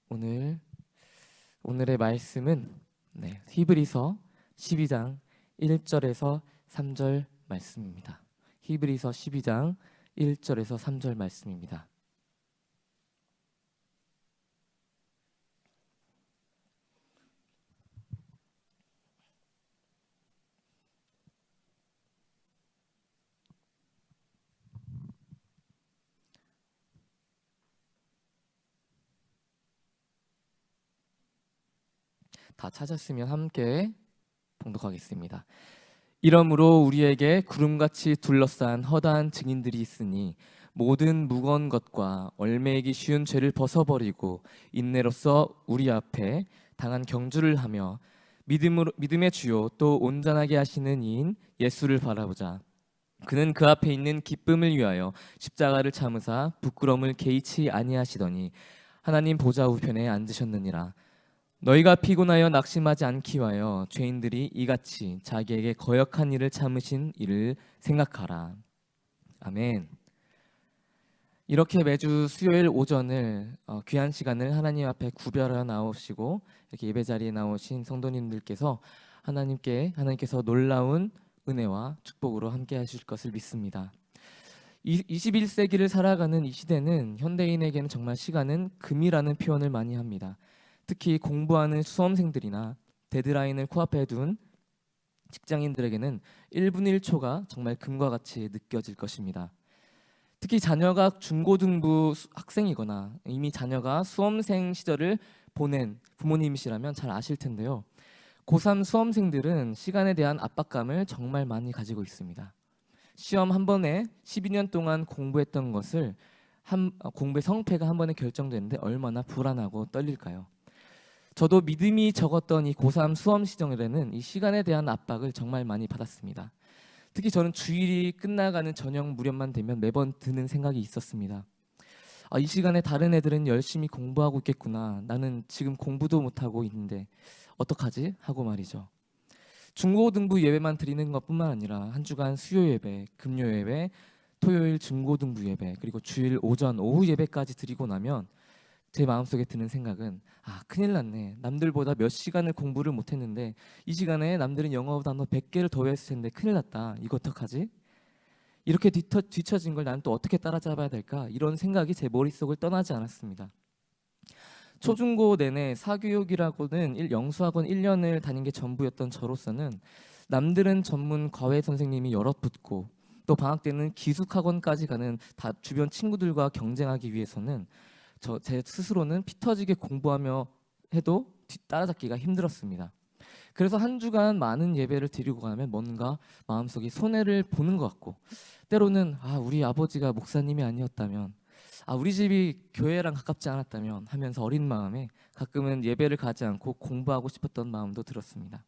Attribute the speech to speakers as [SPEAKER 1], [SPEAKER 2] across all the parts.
[SPEAKER 1] 오늘의 말씀은 히브리서 12장 1절에서 3절 말씀입니다. 히브리서 12장 1절에서 3절 말씀입니다. 다 찾았으면 함께 봉독하겠습니다. 이러므로 우리에게 구름같이 둘러싼 허다한 증인들이 있으니 모든 무거운 것과 얼매이기 쉬운 죄를 벗어버리고 인내로써 우리 앞에 당한 경주를 하며 믿음의 주요 또 온전하게 하시는 이인 예수를 바라보자. 그는 그 앞에 있는 기쁨을 위하여 십자가를 참으사 부끄러움을 개의치 아니하시더니 하나님 보좌 우편에 앉으셨느니라. 너희가 피곤하여 낙심하지 않기 위하여 죄인들이 이같이 자기에게 거역한 일을 참으신 이를 생각하라. 아멘. 이렇게 매주 수요일 오전을 귀한 시간을 하나님 앞에 구별하여 나오시고 이렇게 예배 자리에 나오신 성도님들께서 하나님께서 놀라운 은혜와 축복으로 함께 하실 것을 믿습니다. 21세기를 살아가는 이 시대는 현대인에게는 정말 시간은 금이라는 표현을 많이 합니다. 특히 공부하는 수험생들이나 데드라인을 코앞에 둔 직장인들에게는 1분 1초가 정말 금과 같이 느껴질 것입니다. 특히 자녀가 중고등부 학생이거나 이미 자녀가 수험생 시절을 보낸 부모님이시라면 잘 아실 텐데요. 고3 수험생들은 시간에 대한 압박감을 정말 많이 가지고 있습니다. 시험 한 번에 12년 동안 공부했던 것을 공부의 성패가 한 번에 결정되는데 얼마나 불안하고 떨릴까요? 저도 믿음이 적었던 이 고3 수험 시절에는 이 시간에 대한 압박을 정말 많이 받았습니다. 특히 저는 주일이 끝나가는 저녁 무렵만 되면 매번 드는 생각이 있었습니다. 이 시간에 다른 애들은 열심히 공부하고 있겠구나. 나는 지금 공부도 못하고 있는데 어떡하지? 하고 말이죠. 중고등부 예배만 드리는 것뿐만 아니라 한 주간 수요 예배, 금요 예배, 토요일 중고등부 예배, 그리고 주일 오전, 오후 예배까지 드리고 나면 제 마음속에 드는 생각은 큰일 났네. 남들보다 몇 시간을 공부를 못했는데 이 시간에 남들은 영어 단어 100개를 더 외웠을 텐데 큰일 났다. 이거 어떡하지? 이렇게 뒤처진 걸 나는 또 어떻게 따라잡아야 될까? 이런 생각이 제 머릿속을 떠나지 않았습니다. 초중고 내내 사교육이라고는 영수학원 1년을 다닌 게 전부였던 저로서는 남들은 전문 과외 선생님이 여럿 붙고 또 방학 때는 기숙학원까지 가는 주변 친구들과 경쟁하기 위해서는 제 스스로는 피 터지게 공부하며 해도 따라잡기가 힘들었습니다. 그래서 한 주간 많은 예배를 드리고 가면 뭔가 마음속에 손해를 보는 것 같고 때로는 우리 아버지가 목사님이 아니었다면 우리 집이 교회랑 가깝지 않았다면 하면서 어린 마음에 가끔은 예배를 가지 않고 공부하고 싶었던 마음도 들었습니다.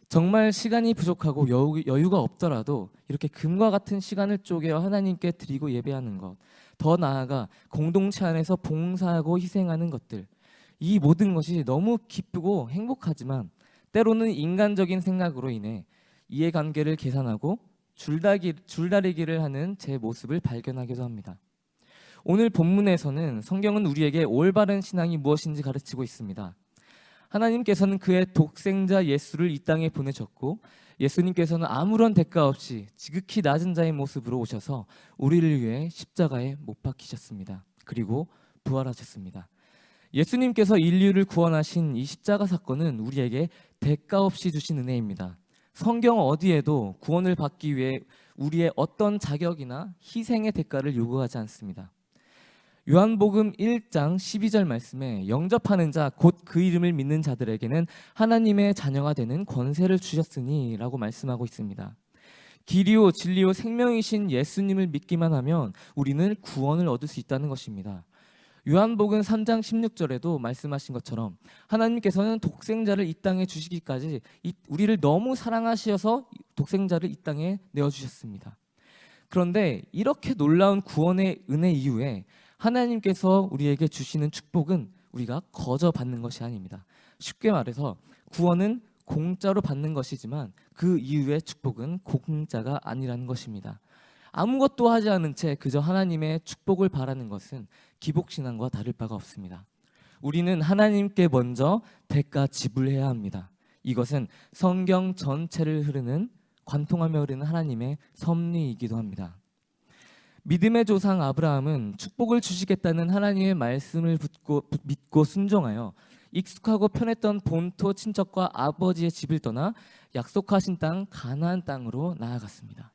[SPEAKER 1] 정말 시간이 부족하고 여유가 없더라도 이렇게 금과 같은 시간을 쪼개어 하나님께 드리고 예배하는 것, 더 나아가 공동체 안에서 봉사하고 희생하는 것들, 이 모든 것이 너무 기쁘고 행복하지만 때로는 인간적인 생각으로 인해 이해관계를 계산하고 줄다리기를 하는 제 모습을 발견하기도 합니다. 오늘 본문에서는 성경은 우리에게 올바른 신앙이 무엇인지 가르치고 있습니다. 하나님께서는 그의 독생자 예수를 이 땅에 보내셨고 예수님께서는 아무런 대가 없이 지극히 낮은 자의 모습으로 오셔서 우리를 위해 십자가에 못 박히셨습니다. 그리고 부활하셨습니다. 예수님께서 인류를 구원하신 이 십자가 사건은 우리에게 대가 없이 주신 은혜입니다. 성경 어디에도 구원을 받기 위해 우리의 어떤 자격이나 희생의 대가를 요구하지 않습니다. 요한복음 1장 12절 말씀에 영접하는 자 곧 그 이름을 믿는 자들에게는 하나님의 자녀가 되는 권세를 주셨으니 라고 말씀하고 있습니다. 길이요 진리요 생명이신 예수님을 믿기만 하면 우리는 구원을 얻을 수 있다는 것입니다. 요한복음 3장 16절에도 말씀하신 것처럼 하나님께서는 독생자를 이 땅에 주시기까지 우리를 너무 사랑하셔서 독생자를 이 땅에 내어주셨습니다. 그런데 이렇게 놀라운 구원의 은혜 이후에 하나님께서 우리에게 주시는 축복은 우리가 거저 받는 것이 아닙니다. 쉽게 말해서 구원은 공짜로 받는 것이지만 그 이후의 축복은 공짜가 아니라는 것입니다. 아무것도 하지 않은 채 그저 하나님의 축복을 바라는 것은 기복신앙과 다를 바가 없습니다. 우리는 하나님께 먼저 대가 지불해야 합니다. 이것은 성경 전체를 흐르는 관통하며 흐르는 하나님의 섭리이기도 합니다. 믿음의 조상 아브라함은 축복을 주시겠다는 하나님의 말씀을 믿고 순종하여 익숙하고 편했던 본토 친척과 아버지의 집을 떠나 약속하신 땅 가나안 땅으로 나아갔습니다.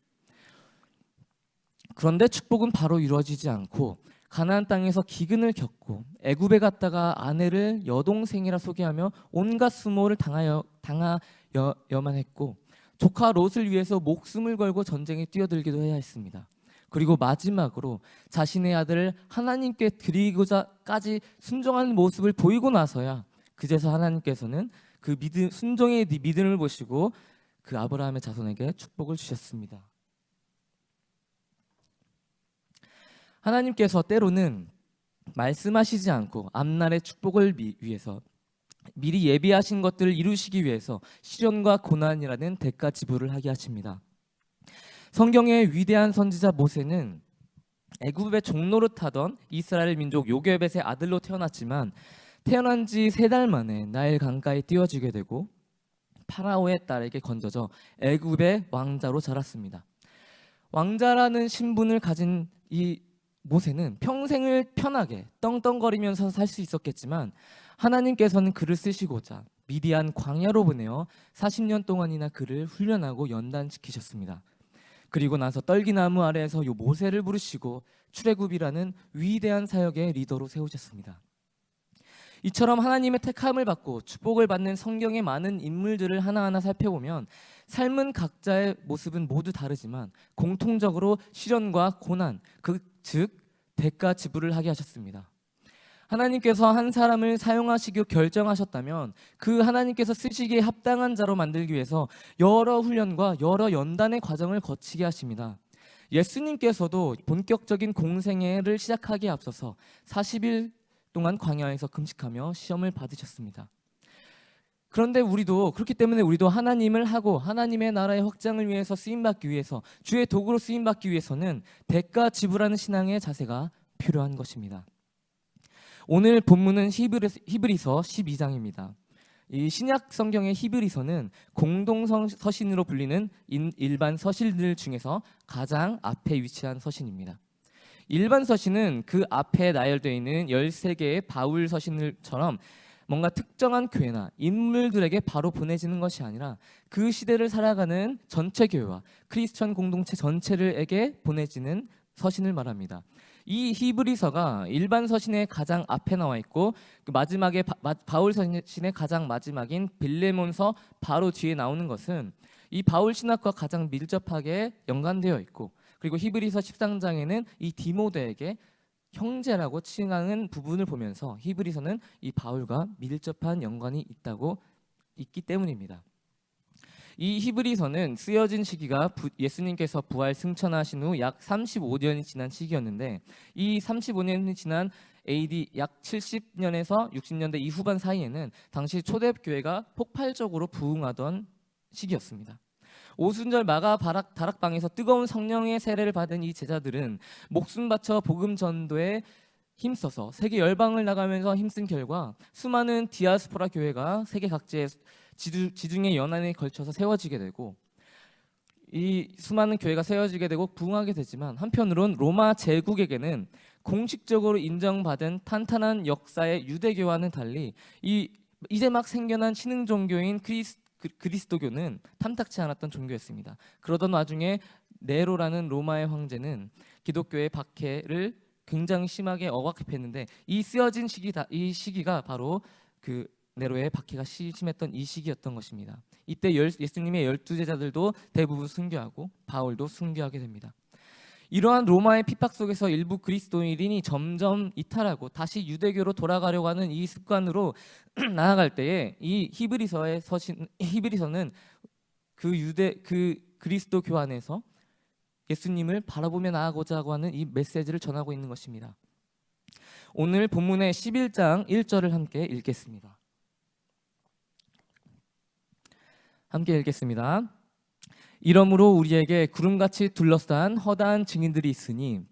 [SPEAKER 1] 그런데 축복은 바로 이루어지지 않고 가나안 땅에서 기근을 겪고 애굽에 갔다가 아내를 여동생이라 소개하며 온갖 수모를 당하여야만 했고 조카 롯을 위해서 목숨을 걸고 전쟁에 뛰어들기도 해야 했습니다. 그리고 마지막으로 자신의 아들을 하나님께 드리고자까지 순종하는 모습을 보이고 나서야 그제서 하나님께서는 그 순종의 믿음을 보시고 그 아브라함의 자손에게 축복을 주셨습니다. 하나님께서 때로는 말씀하시지 않고 앞날의 축복을 위해서 미리 예비하신 것들을 이루시기 위해서 시련과 고난이라는 대가 지불을 하게 하십니다. 성경의 위대한 선지자 모세는 애굽의 종노릇 하던 이스라엘 민족 요게벳의 아들로 태어났지만 태어난 지 3달 만에 나일 강가에 띄워지게 되고 파라오의 딸에게 건져져 애굽의 왕자로 자랐습니다. 왕자라는 신분을 가진 이 모세는 평생을 편하게 떵떵거리면서 살 수 있었겠지만 하나님께서는 그를 쓰시고자 미디안 광야로 보내어 40년 동안이나 그를 훈련하고 연단시키셨습니다. 그리고 나서 떨기나무 아래에서 요 모세를 부르시고 출애굽이라는 위대한 사역의 리더로 세우셨습니다. 이처럼 하나님의 택함을 받고 축복을 받는 성경의 많은 인물들을 하나하나 살펴보면 삶은 각자의 모습은 모두 다르지만 공통적으로 시련과 고난, 즉 대가 지불을 하게 하셨습니다. 하나님께서 한 사람을 사용하시기 결정하셨다면 그 하나님께서 쓰시기에 합당한 자로 만들기 위해서 여러 훈련과 여러 연단의 과정을 거치게 하십니다. 예수님께서도 본격적인 공생애를 시작하기에 앞서서 40일 동안 광야에서 금식하며 시험을 받으셨습니다. 그런데 그렇기 때문에 우리도 하나님을 하고 하나님의 나라의 확장을 위해서 쓰임받기 위해서 주의 도구로 쓰임받기 위해서는 대가 지불하는 신앙의 자세가 필요한 것입니다. 오늘 본문은 히브리서 12장입니다. 이 신약 성경의 히브리서는 공동서신으로 불리는 일반 서신들 중에서 가장 앞에 위치한 서신입니다. 일반 서신은 그 앞에 나열되어 있는 13개의 바울 서신들처럼 뭔가 특정한 교회나 인물들에게 바로 보내지는 것이 아니라 그 시대를 살아가는 전체 교회와 크리스천 공동체 전체에게 보내지는 서신을 말합니다. 이 히브리서가 일반 서신의 가장 앞에 나와 있고 그 마지막에 바울 서신의 가장 마지막인 빌레몬서 바로 뒤에 나오는 것은 이 바울 신학과 가장 밀접하게 연관되어 있고 그리고 히브리서 13장에는 이 디모데에게 형제라고 칭하는 부분을 보면서 히브리서는 이 바울과 밀접한 연관이 있기 때문입니다. 이 히브리서는 쓰여진 시기가 예수님께서 부활 승천하신 후 약 35년이 지난 시기였는데 이 35년이 지난 AD 약 70년에서 60년대 이후반 사이에는 당시 초대교회가 폭발적으로 부흥하던 시기였습니다. 오순절 마가 다락방에서 뜨거운 성령의 세례를 받은 이 제자들은 목숨 바쳐 복음 전도에 힘써서 세계 열방을 나가면서 힘쓴 결과 수많은 디아스포라 교회가 세계 각지에 지중해 연안에 걸쳐서 세워지게 되고 이 수많은 교회가 세워지게 되고 부흥하게 되지만 한편으론 로마 제국에게는 공식적으로 인정받은 탄탄한 역사의 유대교와는 달리 이제 막 생겨난 신흥 종교인 그리스도교는 탐탁치 않았던 종교였습니다. 그러던 와중에 네로라는 로마의 황제는 기독교의 박해를 굉장히 심하게 억압했는데 이 쓰여진 시기가 바로 그 네로의 박해가 심했던 이 시기였던 것입니다. 이때 예수님의 12제자들도 대부분 순교하고 바울도 순교하게 됩니다. 이러한 로마의 핍박 속에서 일부 그리스도인이 점점 이탈하고 다시 유대교로 돌아가려고 하는 이 습관으로 나아갈 때에 이 히브리서는 그 그리스도교 안에서 예수님을 바라보며 나아가고자 하는 이 메시지를 전하고 있는 것입니다. 오늘 본문의 11장 1절을 함께 읽겠습니다. 함께 읽겠습니다. 이러므로 우리에게 구름같이 둘러싼 허다한 증인들이 있으니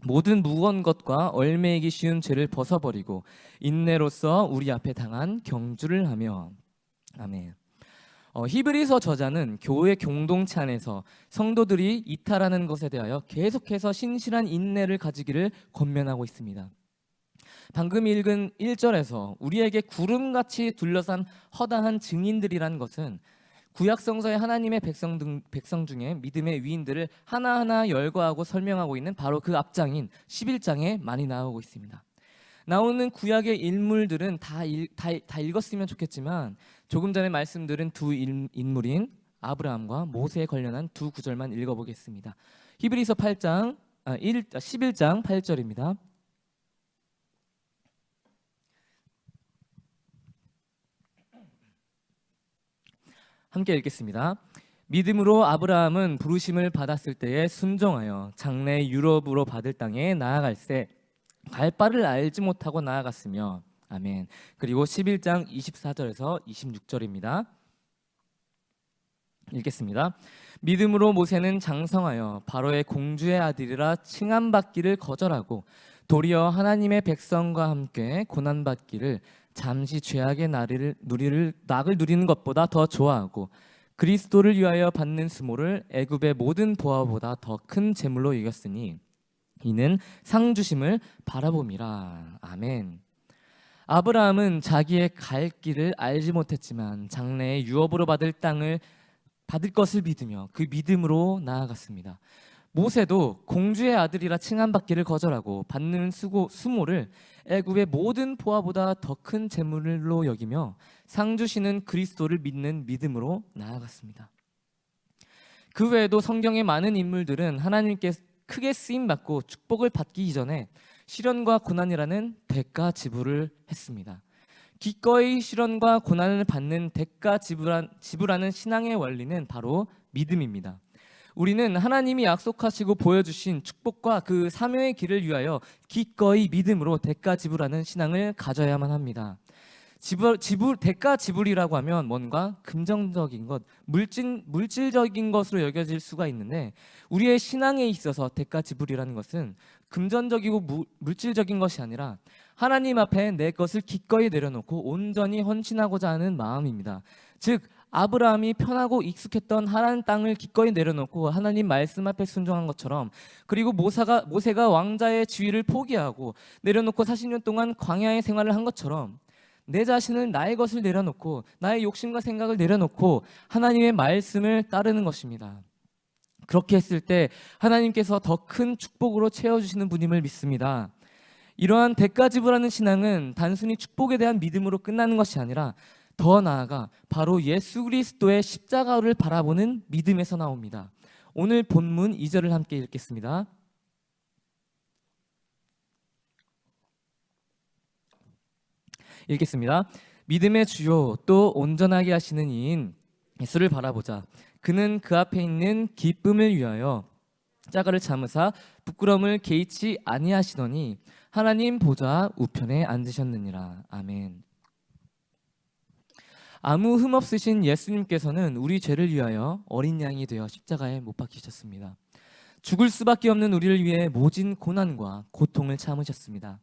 [SPEAKER 1] 모든 무거운 것과 얼매이기 쉬운 죄를 벗어버리고 인내로서 우리 앞에 당한 경주를 하며. 아멘. 히브리서 저자는 교회 공동체 안에서 성도들이 이탈하는 것에 대하여 계속해서 신실한 인내를 가지기를 권면하고 있습니다. 방금 읽은 1절에서 우리에게 구름같이 둘러싼 허다한 증인들이란 것은 구약성서의 하나님의 백성 중에 믿음의 위인들을 하나하나 열거하고 설명하고 있는 바로 그 앞장인 11장에 많이 나오고 있습니다. 나오는 구약의 인물들은 다 읽었으면 좋겠지만 조금 전에 말씀드린 두 인물인 아브라함과 모세에 관련한 두 구절만 읽어보겠습니다. 히브리서 11장 8절입니다. 함께 읽겠습니다. 믿음으로 아브라함은 부르심을 받았을 때에 순종하여 장래 유럽으로 받을 땅에 나아갈새 갈 바를 알지 못하고 나아갔으며. 아멘. 그리고 11장 24절에서 26절입니다. 읽겠습니다. 믿음으로 모세는 장성하여 바로의 공주의 아들이라 칭함받기를 거절하고 도리어 하나님의 백성과 함께 고난받기를 잠시 죄악의 낙을 누리는 것보다 더 좋아하고 그리스도를 위하여 받는 수모를 애굽의 모든 보화보다 더 큰 재물로 여겼으니 이는 상 주심을 바라봄이라. 아멘. 아브라함은 자기의 갈 길을 알지 못했지만 장래에 유업으로 받을 땅을 받을 것을 믿으며 그 믿음으로 나아갔습니다. 모세도 공주의 아들이라 칭함받기를 거절하고 받는 수모를 애굽의 모든 보화보다 더 큰 재물로 여기며 상 주시는 그리스도를 믿는 믿음으로 나아갔습니다. 그 외에도 성경의 많은 인물들은 하나님께 크게 쓰임받고 축복을 받기 이전에 시련과 고난이라는 대가 지불을 했습니다. 기꺼이 시련과 고난을 받는 대가 지불하는 신앙의 원리는 바로 믿음입니다. 우리는 하나님이 약속하시고 보여주신 축복과 그 사명의 길을 위하여 기꺼이 믿음으로 대가 지불하는 신앙을 가져야만 합니다. 대가 지불이라고 하면 뭔가 금전적인 것, 물질적인 것으로 여겨질 수가 있는데 우리의 신앙에 있어서 대가 지불이라는 것은 금전적이고 물질적인 것이 아니라 하나님 앞에 내 것을 기꺼이 내려놓고 온전히 헌신하고자 하는 마음입니다. 즉 아브라함이 편하고 익숙했던 하나님 땅을 기꺼이 내려놓고 하나님 말씀 앞에 순종한 것처럼, 그리고 모세가 왕자의 지위를 포기하고 내려놓고 40년 동안 광야의 생활을 한 것처럼 내 자신을, 나의 것을 내려놓고 나의 욕심과 생각을 내려놓고 하나님의 말씀을 따르는 것입니다. 그렇게 했을 때 하나님께서 더 큰 축복으로 채워주시는 분임을 믿습니다. 이러한 대가 지불하는 신앙은 단순히 축복에 대한 믿음으로 끝나는 것이 아니라 더 나아가 바로 예수 그리스도의 십자가를 바라보는 믿음에서 나옵니다. 오늘 본문 2절을 함께 읽겠습니다. 읽겠습니다. 믿음의 주요 또 온전하게 하시는 이인 예수를 바라보자. 그는 그 앞에 있는 기쁨을 위하여 십자가를 참으사 부끄러움을 개의치 아니하시더니 하나님 보좌 우편에 앉으셨느니라. 아멘. 아무 흠 없으신 예수님께서는 우리 죄를 위하여 어린 양이 되어 십자가에 못 박히셨습니다. 죽을 수밖에 없는 우리를 위해 모진 고난과 고통을 참으셨습니다.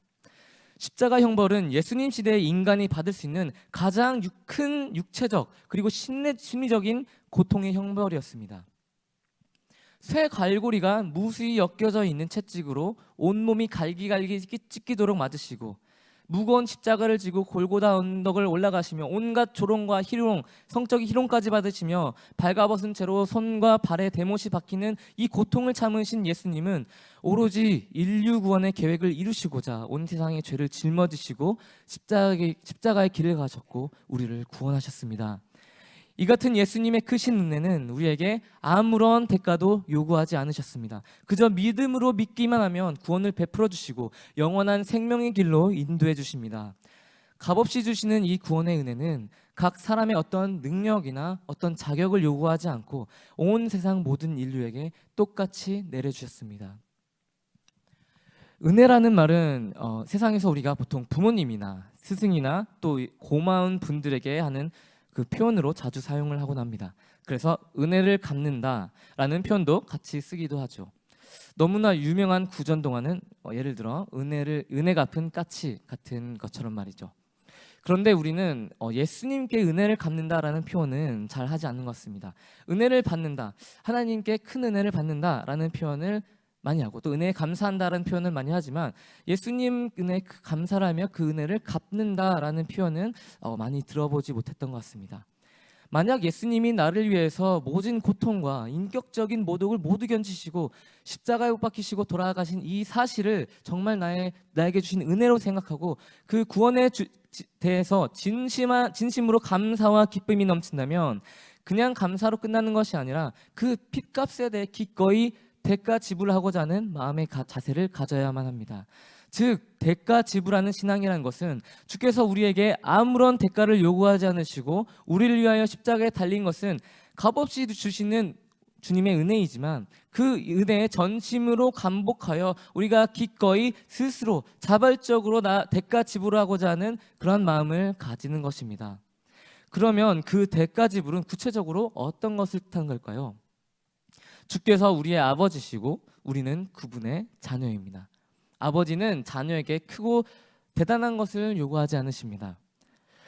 [SPEAKER 1] 십자가 형벌은 예수님 시대의 인간이 받을 수 있는 가장 큰 육체적 그리고 심리적인 고통의 형벌이었습니다. 쇠 갈고리가 무수히 엮여져 있는 채찍으로 온몸이 갈기갈기 찢기도록 맞으시고 무거운 십자가를 지고 골고다 언덕을 올라가시며 온갖 조롱과 희롱, 성적인 희롱까지 받으시며 발가벗은 채로 손과 발에 대못이 박히는 이 고통을 참으신 예수님은 오로지 인류 구원의 계획을 이루시고자 온 세상의 죄를 짊어지시고 십자가의 길을 가셨고 우리를 구원하셨습니다. 이 같은 예수님의 크신 은혜는 우리에게 아무런 대가도 요구하지 않으셨습니다. 그저 믿음으로 믿기만 하면 구원을 베풀어 주시고 영원한 생명의 길로 인도해 주십니다. 값없이 주시는 이 구원의 은혜는 각 사람의 어떤 능력이나 어떤 자격을 요구하지 않고 온 세상 모든 인류에게 똑같이 내려주셨습니다. 은혜라는 말은 세상에서 우리가 보통 부모님이나 스승이나 또 고마운 분들에게 하는 그 표현으로 자주 사용을 하곤 합니다. 그래서 은혜를 갚는다라는 표현도 같이 쓰기도 하죠. 너무나 유명한 구전 동화는 예를 들어 은혜 갚은 까치 같은 것처럼 말이죠. 그런데 우리는 예수님께 은혜를 갚는다라는 표현은 잘 하지 않는 것 같습니다. 은혜를 받는다, 하나님께 큰 은혜를 받는다라는 표현을 많이 하고 또 은혜에 감사한다라는 표현을 많이 하지만 예수님 은혜에 감사를 하며 그 은혜를 갚는다라는 표현은 많이 들어보지 못했던 것 같습니다. 만약 예수님이 나를 위해서 모진 고통과 인격적인 모독을 모두 견디시고 십자가에 못 박히시고 돌아가신 이 사실을 정말 나에게 주신 은혜로 생각하고 그 구원에 대해서 진심으로 감사와 기쁨이 넘친다면 그냥 감사로 끝나는 것이 아니라 그 핏값에 대해 기꺼이 대가 지불하고자 하는 마음의 자세를 가져야만 합니다. 즉 대가 지불하는 신앙이라는 것은 주께서 우리에게 아무런 대가를 요구하지 않으시고 우리를 위하여 십자가에 달린 것은 값없이 주시는 주님의 은혜이지만 그 은혜에 전심으로 감복하여 우리가 기꺼이 스스로 자발적으로 대가 지불하고자 하는 그러한 마음을 가지는 것입니다. 그러면 그 대가 지불은 구체적으로 어떤 것을 뜻하는 걸까요? 주께서 우리의 아버지시고 우리는 그분의 자녀입니다. 아버지는 자녀에게 크고 대단한 것을 요구하지 않으십니다.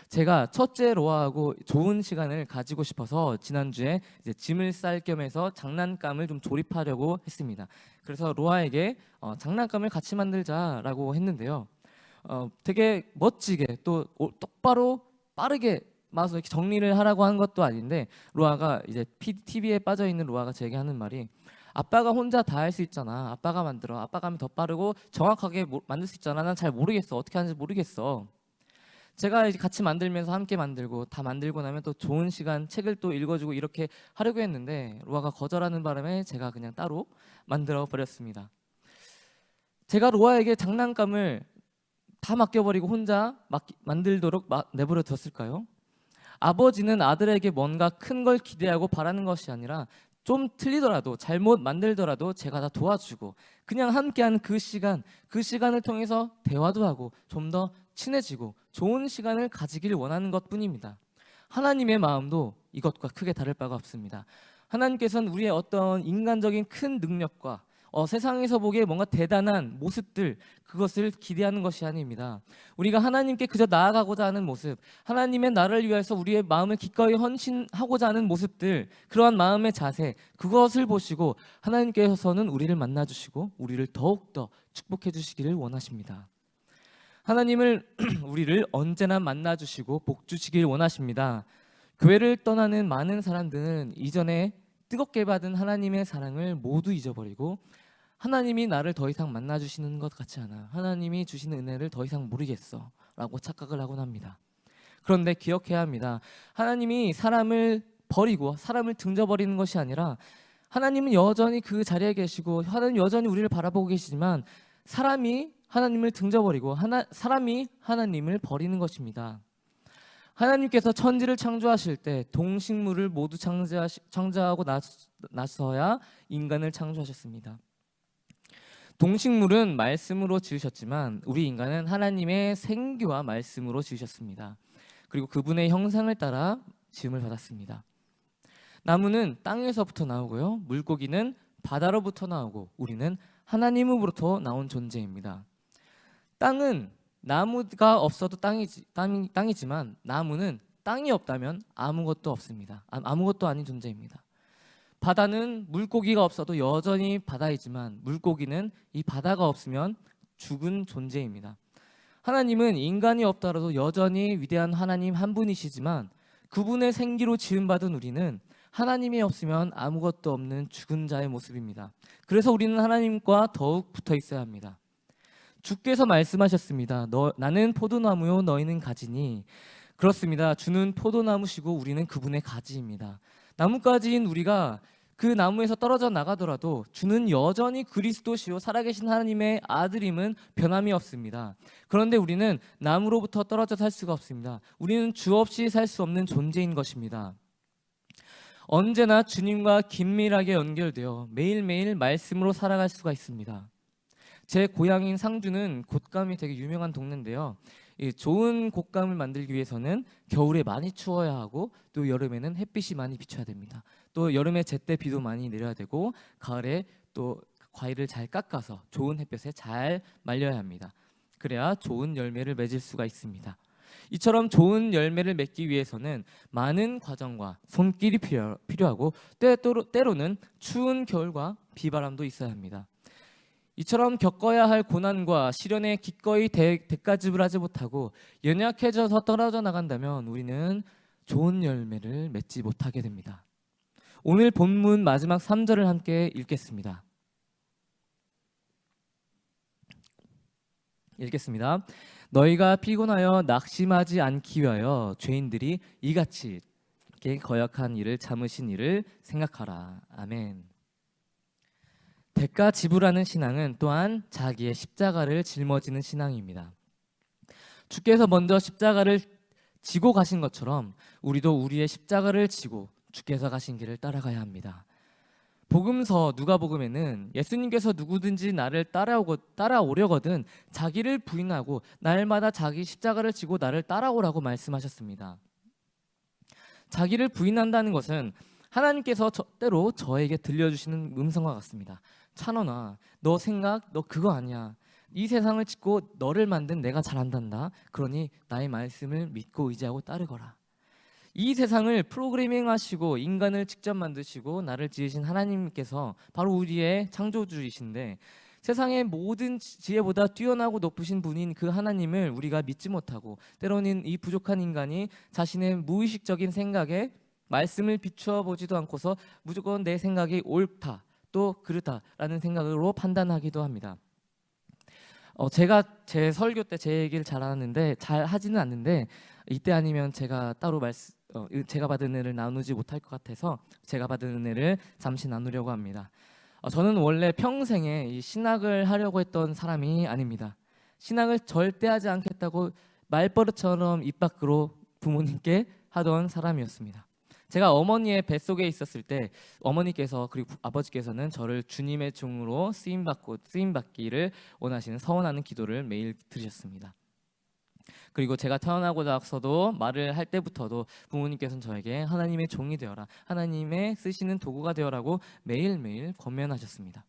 [SPEAKER 1] 제가 첫째 로아하고 좋은 시간을 가지고 싶어서 지난주에 이제 짐을 쌀 겸해서 장난감을 좀 조립하려고 했습니다. 그래서 로아에게 장난감을 같이 만들자라고 했는데요. 되게 멋지게 또 똑바로 빠르게 마서 이렇게 정리를 하라고 한 것도 아닌데 로아가 이제 TV에 빠져 있는 로아가 제게 하는 말이 아빠가 혼자 다 할 수 있잖아. 아빠가 만들어. 아빠가 하면 더 빠르고 정확하게 만들 수 있잖아. 난 잘 모르겠어. 어떻게 하는지 모르겠어. 제가 이제 같이 만들면서 함께 만들고 다 만들고 나면 또 좋은 시간 책을 또 읽어주고 이렇게 하려고 했는데 로아가 거절하는 바람에 제가 그냥 따로 만들어 버렸습니다. 제가 로아에게 장난감을 다 맡겨버리고 혼자 만들도록 내버려 뒀을까요? 아버지는 아들에게 뭔가 큰 걸 기대하고 바라는 것이 아니라 좀 틀리더라도 잘못 만들더라도 제가 다 도와주고 그냥 함께하는 그 시간을 통해서 대화도 하고 좀 더 친해지고 좋은 시간을 가지길 원하는 것뿐입니다. 하나님의 마음도 이것과 크게 다를 바가 없습니다. 하나님께서는 우리의 어떤 인간적인 큰 능력과 세상에서 보기에 뭔가 대단한 모습들 그것을 기대하는 것이 아닙니다. 우리가 하나님께 그저 나아가고자 하는 모습, 하나님의 나를 위해서 우리의 마음을 기꺼이 헌신하고자 하는 모습들, 그러한 마음의 자세, 그것을 보시고 하나님께서는 우리를 만나주시고 우리를 더욱더 축복해 주시기를 원하십니다. 하나님을 우리를 언제나 만나주시고 복주시길 원하십니다. 교회를 떠나는 많은 사람들은 이전에 뜨겁게 받은 하나님의 사랑을 모두 잊어버리고 하나님이 나를 더 이상 만나주시는 것 같지 않아, 하나님이 주시는 은혜를 더 이상 모르겠어 라고 착각을 하곤 합니다. 그런데 기억해야 합니다. 하나님이 사람을 버리고 사람을 등져버리는 것이 아니라 하나님은 여전히 그 자리에 계시고 하나님 여전히 우리를 바라보고 계시지만 사람이 하나님을 등져버리고 사람이 하나님을 버리는 것입니다. 하나님께서 천지를 창조하실 때 동식물을 모두 창조하고 나서야 인간을 창조하셨습니다. 동식물은 말씀으로 지으셨지만 우리 인간은 하나님의 생기와 말씀으로 지으셨습니다. 그리고 그분의 형상을 따라 지음을 받았습니다. 나무는 땅에서부터 나오고요, 물고기는 바다로부터 나오고 우리는 하나님으로부터 나온 존재입니다. 땅은 나무가 없어도 땅이지만 나무는 땅이 없다면 아무것도 없습니다. 아무것도 아닌 존재입니다. 바다는 물고기가 없어도 여전히 바다이지만 물고기는 이 바다가 없으면 죽은 존재입니다. 하나님은 인간이 없더라도 여전히 위대한 하나님 한 분이시지만 그분의 생기로 지음받은 우리는 하나님이 없으면 아무것도 없는 죽은 자의 모습입니다. 그래서 우리는 하나님과 더욱 붙어 있어야 합니다. 주께서 말씀하셨습니다. 나는 포도나무요 너희는 가지니. 그렇습니다. 주는 포도나무시고 우리는 그분의 가지입니다. 나뭇가지인 우리가 그 나무에서 떨어져 나가더라도 주는 여전히 그리스도시요 살아계신 하나님의 아들임은 변함이 없습니다. 그런데 우리는 나무로부터 떨어져 살 수가 없습니다. 우리는 주 없이 살 수 없는 존재인 것입니다. 언제나 주님과 긴밀하게 연결되어 매일매일 말씀으로 살아갈 수가 있습니다. 제 고향인 상주는 곶감이 되게 유명한 동네인데요. 이 좋은 곶감을 만들기 위해서는 겨울에 많이 추워야 하고 또 여름에는 햇빛이 많이 비쳐야 됩니다. 또 여름에 제때 비도 많이 내려야 되고 가을에 또 과일을 잘 깎아서 좋은 햇볕에 잘 말려야 합니다. 그래야 좋은 열매를 맺을 수가 있습니다. 이처럼 좋은 열매를 맺기 위해서는 많은 과정과 손길이 필요하고 때로는 추운 겨울과 비바람도 있어야 합니다. 이처럼 겪어야 할 고난과 시련에 기꺼이 대가집을 하지 못하고 연약해져서 떨어져 나간다면 우리는 좋은 열매를 맺지 못하게 됩니다. 오늘 본문 마지막 3절을 함께 읽겠습니다. 너희가 피곤하여 낙심하지 않기 위하여 죄인들이 이같이 거역한 일을 참으신 일을 생각하라. 아멘. 대가 지불하는 신앙은 또한 자기의 십자가를 짊어지는 신앙입니다. 주께서 먼저 십자가를 지고 가신 것처럼 우리도 우리의 십자가를 지고 주께서 가신 길을 따라가야 합니다. 복음서 누가복음에는 예수님께서 누구든지 나를 따라오려거든 자기를 부인하고 날마다 자기 십자가를 지고 나를 따라오라고 말씀하셨습니다. 자기를 부인한다는 것은 하나님께서 때로 저에게 들려주시는 음성과 같습니다. 찬원아, 너 생각 너 그거 아니야. 이 세상을 짓고 너를 만든 내가 잘한단다. 그러니 나의 말씀을 믿고 의지하고 따르거라. 이 세상을 프로그래밍 하시고 인간을 직접 만드시고 나를 지으신 하나님께서 바로 우리의 창조주이신데 세상의 모든 지혜보다 뛰어나고 높으신 분인 그 하나님을 우리가 믿지 못하고 때로는 이 부족한 인간이 자신의 무의식적인 생각에 말씀을 비추어 보지도 않고서 무조건 내 생각이 옳다 또 그르다라는 생각으로 판단하기도 합니다. 제가 제 설교 때 제 얘기를 잘 하지는 않는데 이때 아니면 제가 따로 제가 받은 은혜를 나누지 못할 것 같아서 제가 받은 은혜를 잠시 나누려고 합니다. 저는 원래 평생에 이 신학을 하려고 했던 사람이 아닙니다. 신학을 절대 하지 않겠다고 말버릇처럼 입 밖으로 부모님께 하던 사람이었습니다. 제가 어머니의 뱃속에 있었을 때 어머니께서 그리고 아버지께서는 저를 주님의 종으로 쓰임받기를 원하시는 서원하는 기도를 매일 드리셨습니다. 그리고 제가 태어나고 나서도 말을 할 때부터도 부모님께서는 저에게 하나님의 종이 되어라, 하나님의 쓰시는 도구가 되어라고 매일매일 권면하셨습니다.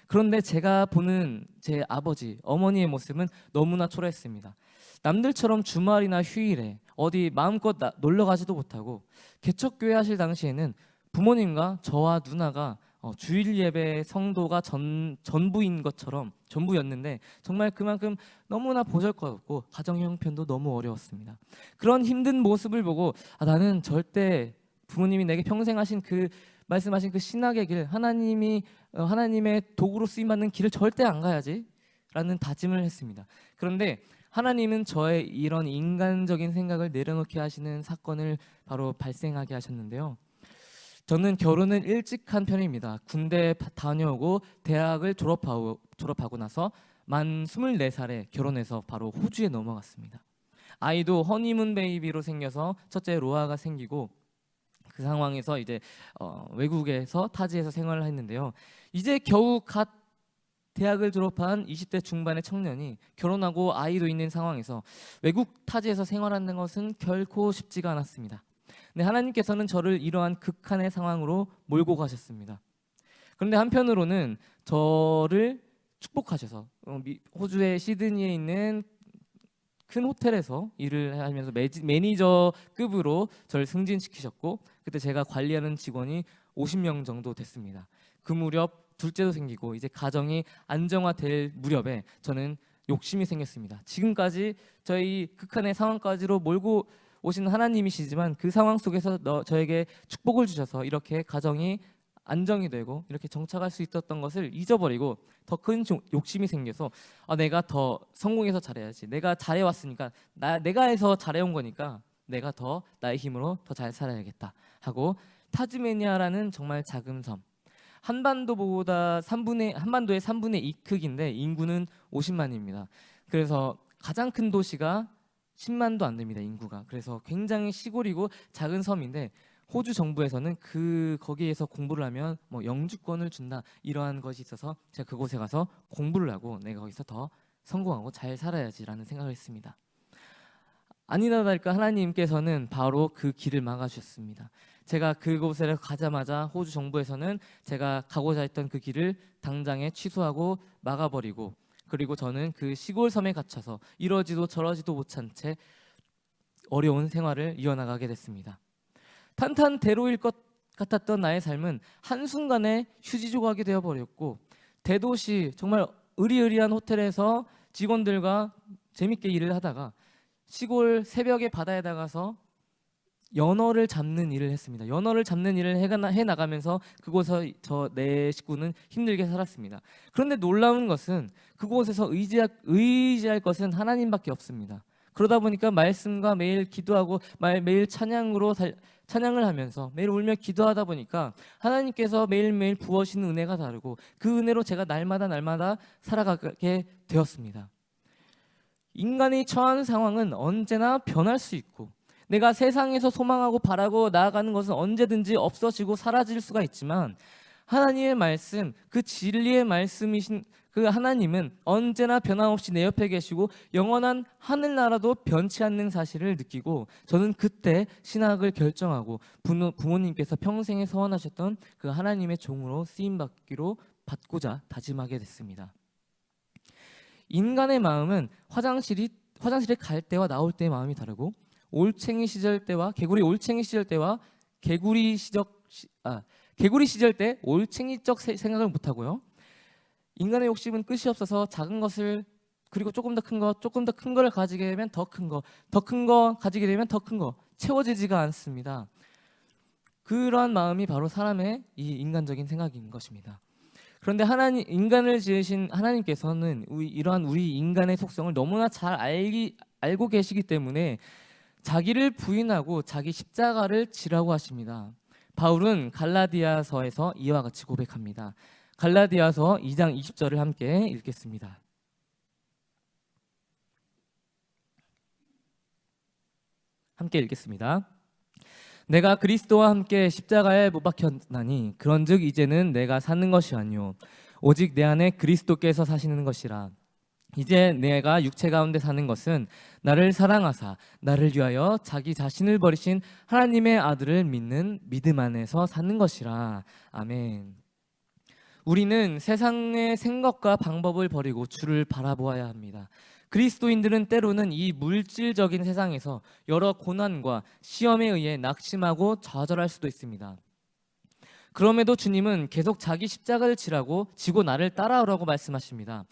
[SPEAKER 1] 그런데 제가 보는 제 아버지, 어머니의 모습은 너무나 초라했습니다. 남들처럼 주말이나 휴일에 어디 마음껏 놀러 가지도 못하고 개척교회 하실 당시에는 부모님과 저와 누나가 주일 예배 성도가 전부인 것처럼 전부였는데 정말 그만큼 너무나 보잘것없고 가정 형편도 너무 어려웠습니다. 그런 힘든 모습을 보고 나는 절대 부모님이 내게 평생 하신 말씀하신 그 신학의 길, 하나님의 도구로 쓰임받는 길을 절대 안 가야지 라는 다짐을 했습니다. 그런데 하나님은 저의 이런 인간적인 생각을 내려놓게 하시는 사건을 바로 발생하게 하셨는데요. 저는 결혼을 일찍 한 편입니다. 군대 다녀오고 대학을 졸업하고 나서 만 24살에 결혼해서 바로 호주에 넘어갔습니다. 아이도 허니문 베이비로 생겨서 첫째 로아가 생기고 그 상황에서 이제 외국에서 타지에서 생활을 했는데요. 이제 겨우 갓 대학을 졸업한 20대 중반의 청년이 결혼하고 아이도 있는 상황에서 외국 타지에서 생활하는 것은 결코 쉽지가 않았습니다. 근데 하나님께서는 저를 이러한 극한의 상황으로 몰고 가셨습니다. 그런데 한편으로는 저를 축복하셔서 호주의 시드니에 있는 큰 호텔에서 일을 하면서 매니저급으로 저를 승진시키셨고 그때 제가 관리하는 직원이 50명 정도 됐습니다. 그 무렵 둘째도 생기고 이제 가정이 안정화될 무렵에 저는 욕심이 생겼습니다. 지금까지 저희 극한의 상황까지로 몰고 오신 하나님이시지만 그 상황 속에서 저에게 축복을 주셔서 이렇게 가정이 안정이 되고 이렇게 정착할 수 있었던 것을 잊어버리고 더 큰 욕심이 생겨서 내가 더 성공해서 잘해야지. 내가 잘해왔으니까 내가 해서 잘해온 거니까 내가 더 나의 힘으로 더 잘 살아야겠다 하고 타즈메니아라는 정말 작은 섬 한반도의 3분의 2 크기인데 인구는 50만입니다. 그래서 가장 큰 도시가 10만도 안 됩니다. 인구가. 그래서 굉장히 시골이고 작은 섬인데 호주 정부에서는 거기에서 공부를 하면 영주권을 준다 이러한 것이 있어서 제가 그곳에 가서 공부를 하고 내가 거기서 더 성공하고 잘 살아야지라는 생각을 했습니다. 아니나 다를까 하나님께서는 바로 그 길을 막아주셨습니다. 제가 그곳에 가자마자 호주 정부에서는 제가 가고자 했던 그 길을 당장에 취소하고 막아버리고, 그리고 저는 그 시골 섬에 갇혀서 이러지도 저러지도 못한 채 어려운 생활을 이어나가게 됐습니다. 탄탄대로일 것 같았던 나의 삶은 한순간에 휴지 조각이 되어버렸고, 대도시 정말 으리으리한 호텔에서 직원들과 재밌게 일을 하다가 시골 새벽에 바다에 나가서 연어를 잡는 일을 했습니다. 연어를 잡는 일을 해나가면서 그곳에서 내 식구는 힘들게 살았습니다. 그런데 놀라운 것은 그곳에서 의지할 것은 하나님밖에 없습니다. 그러다 보니까 말씀과 매일 기도하고 매일 찬양을 하면서 매일 울며 기도하다 보니까 하나님께서 매일매일 부어주시는 은혜가 다르고, 그 은혜로 제가 날마다 살아가게 되었습니다. 인간이 처한 상황은 언제나 변할 수 있고, 내가 세상에서 소망하고 바라고 나아가는 것은 언제든지 없어지고 사라질 수가 있지만, 하나님의 말씀, 그 진리의 말씀이신 그 하나님은 언제나 변함없이 내 옆에 계시고 영원한 하늘나라도 변치 않는 사실을 느끼고, 저는 그때 신학을 결정하고 부모님께서 평생에 서원하셨던 그 하나님의 종으로 받고자 다짐하게 됐습니다. 인간의 마음은 화장실에 갈 때와 나올 때의 마음이 다르고, 올챙이 시절 때와 개구리 시절 때 올챙이적 생각을 못하고요. 인간의 욕심은 끝이 없어서 작은 것을, 그리고 조금 더 큰 거를 가지게 되면 더 큰 거 가지게 되면 더 큰 거, 채워지지가 않습니다. 그러한 마음이 바로 사람의 이 인간적인 생각인 것입니다. 그런데 인간을 지으신 하나님께서는 이러한 우리 인간의 속성을 너무나 잘 알고 계시기 때문에 자기를 부인하고 자기 십자가를 지라고 하십니다. 바울은 갈라디아서에서 이와 같이 고백합니다. 갈라디아서 2장 20절을 함께 읽겠습니다. 함께 읽겠습니다. 내가 그리스도와 함께 십자가에 못 박혔나니 그런즉 이제는 내가 사는 것이 아니요 오직 내 안에 그리스도께서 사시는 것이라. 이제 내가 육체 가운데 사는 것은 나를 사랑하사 나를 위하여 자기 자신을 버리신 하나님의 아들을 믿는 믿음 안에서 사는 것이라. 아멘. 우리는 세상의 생각과 방법을 버리고 주를 바라보아야 합니다. 그리스도인들은 때로는 이 물질적인 세상에서 여러 고난과 시험에 의해 낙심하고 좌절할 수도 있습니다. 그럼에도 주님은 계속 자기 십자가를 지고 나를 따라오라고 말씀하십니다.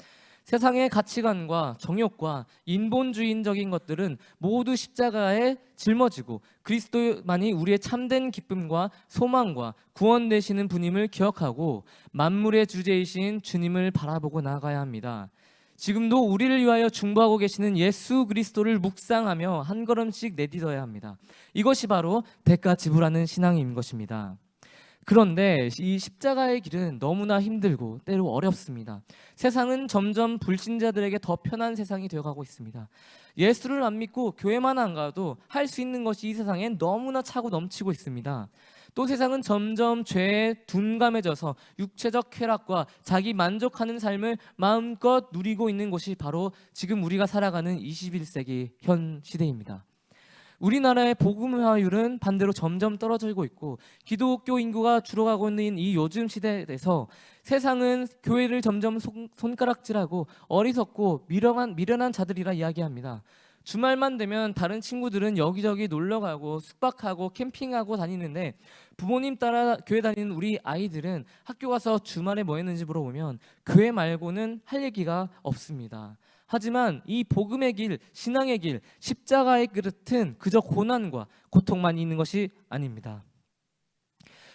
[SPEAKER 1] 세상의 가치관과 정욕과 인본주의적인 것들은 모두 십자가에 짊어지고 그리스도만이 우리의 참된 기쁨과 소망과 구원 되시는 분임을 기억하고 만물의 주제이신 주님을 바라보고 나아가야 합니다. 지금도 우리를 위하여 중보하고 계시는 예수 그리스도를 묵상하며 한 걸음씩 내딛어야 합니다. 이것이 바로 대가 지불하는 신앙인 것입니다. 그런데 이 십자가의 길은 너무나 힘들고 때로 어렵습니다. 세상은 점점 불신자들에게 더 편한 세상이 되어가고 있습니다. 예수를 안 믿고 교회만 안 가도 할 수 있는 것이 이 세상엔 너무나 차고 넘치고 있습니다. 또 세상은 점점 죄에 둔감해져서 육체적 쾌락과 자기 만족하는 삶을 마음껏 누리고 있는 것이 바로 지금 우리가 살아가는 21세기 현 시대입니다. 우리나라의 복음화율은 반대로 점점 떨어지고 있고 기독교 인구가 줄어가고 있는 이 요즘 시대에서 세상은 교회를 점점 손가락질하고 어리석고 미련한 자들이라 이야기합니다. 주말만 되면 다른 친구들은 여기저기 놀러가고 숙박하고 캠핑하고 다니는데 부모님 따라 교회 다니는 우리 아이들은 학교 가서 주말에 뭐 했는지 물어보면 교회 말고는 할 얘기가 없습니다. 하지만 이 복음의 길, 신앙의 길, 십자가의 그릇은 그저 고난과 고통만 있는 것이 아닙니다.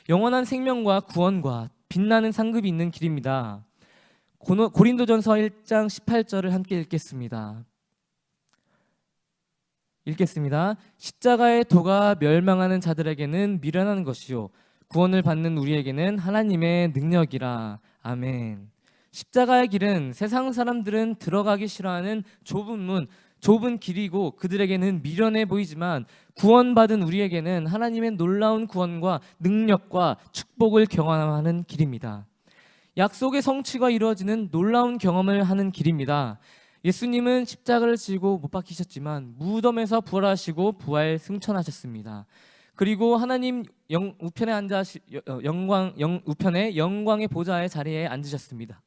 [SPEAKER 1] 영원한 생명과 구원과 빛나는 상급이 있는 길입니다. 고린도전서 1장 18절을 함께 읽겠습니다. 십자가의 도가 멸망하는 자들에게는 미련한 것이요 구원을 받는 우리에게는 하나님의 능력이라. 아멘. 십자가의 길은 세상 사람들은 들어가기 싫어하는 좁은 길이고 그들에게는 미련해 보이지만 구원받은 우리에게는 하나님의 놀라운 구원과 능력과 축복을 경험하는 길입니다. 약속의 성취가 이루어지는 놀라운 경험을 하는 길입니다. 예수님은 십자가를 지고 못 박히셨지만 무덤에서 부활하시고 부활 승천하셨습니다. 그리고 하나님 우편에 우편의 영광의 보좌의 자리에 앉으셨습니다.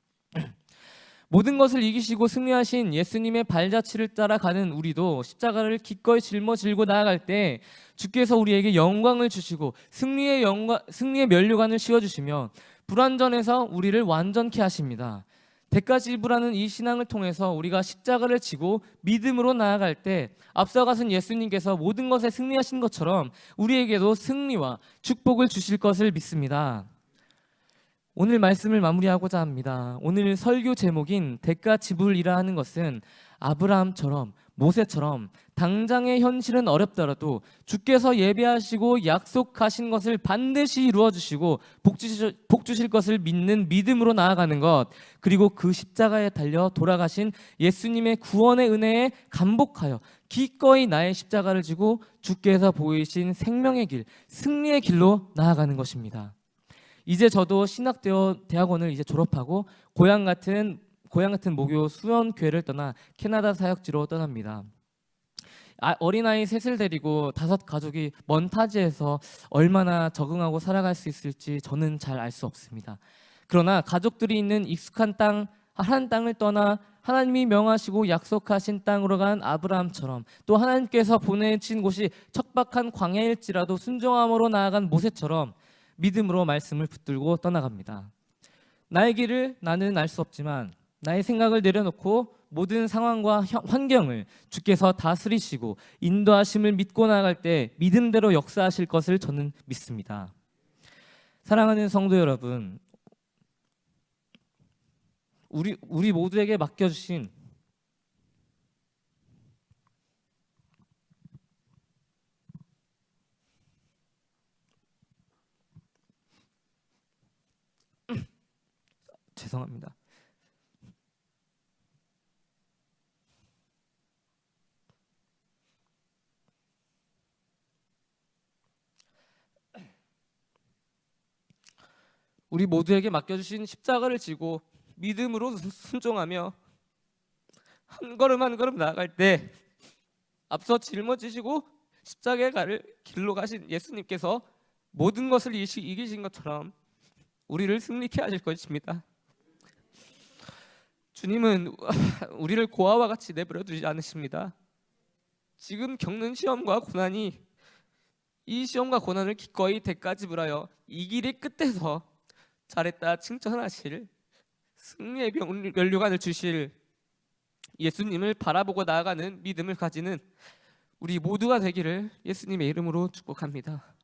[SPEAKER 1] 모든 것을 이기시고 승리하신 예수님의 발자취를 따라가는 우리도 십자가를 기꺼이 짊어지고 나아갈 때 주께서 우리에게 영광을 주시고 승리의 면류관을 씌워주시며 불완전해서 우리를 완전케 하십니다. 대가 지불하는 이 신앙을 통해서 우리가 십자가를 지고 믿음으로 나아갈 때 앞서가신 예수님께서 모든 것에 승리하신 것처럼 우리에게도 승리와 축복을 주실 것을 믿습니다. 오늘 말씀을 마무리하고자 합니다. 오늘 설교 제목인 대가 지불이라 하는 것은 아브라함처럼 모세처럼 당장의 현실은 어렵더라도 주께서 예배하시고 약속하신 것을 반드시 이루어주시고 복 주실 것을 믿는 믿음으로 나아가는 것, 그리고 그 십자가에 달려 돌아가신 예수님의 구원의 은혜에 감복하여 기꺼이 나의 십자가를 지고 주께서 보이신 생명의 길, 승리의 길로 나아가는 것입니다. 이제 저도 신학대학원을 이제 졸업하고 고향 같은 모교 수원교회를 떠나 캐나다 사역지로 떠납니다. 어린아이 셋을 데리고 5가족이 먼 타지에서 얼마나 적응하고 살아갈 수 있을지 저는 잘 알 수 없습니다. 그러나 가족들이 있는 익숙한 땅, 한 땅을 떠나 하나님이 명하시고 약속하신 땅으로 간 아브라함처럼, 또 하나님께서 보내신 곳이 척박한 광야일지라도 순종함으로 나아간 모세처럼 믿음으로 말씀을 붙들고 떠나갑니다. 나의 길을 나는 알 수 없지만 나의 생각을 내려놓고 모든 상황과 환경을 주께서 다스리시고 인도하심을 믿고 나아갈 때 믿음대로 역사하실 것을 저는 믿습니다. 사랑하는 성도 여러분, 우리 모두에게 맡겨주신 죄송합니다. 우리 모두에게 맡겨주신 십자가를 지고 믿음으로 순종하며 한 걸음 한 걸음 나아갈 때 앞서 짊어지시고 십자가의 길로 가신 예수님께서 모든 것을 이기신 것처럼 우리를 승리케 하실 것입니다. 주님은 우리를 고아와 같이 내버려 두지 않으십니다. 지금 겪는 시험과 고난이, 이 시험과 고난을 기꺼이 대가 지불하여 이 길의 끝에서 잘했다 칭찬하실 승리의 면류관을 주실 예수님을 바라보고 나아가는 믿음을 가지는 우리 모두가 되기를 예수님의 이름으로 축복합니다.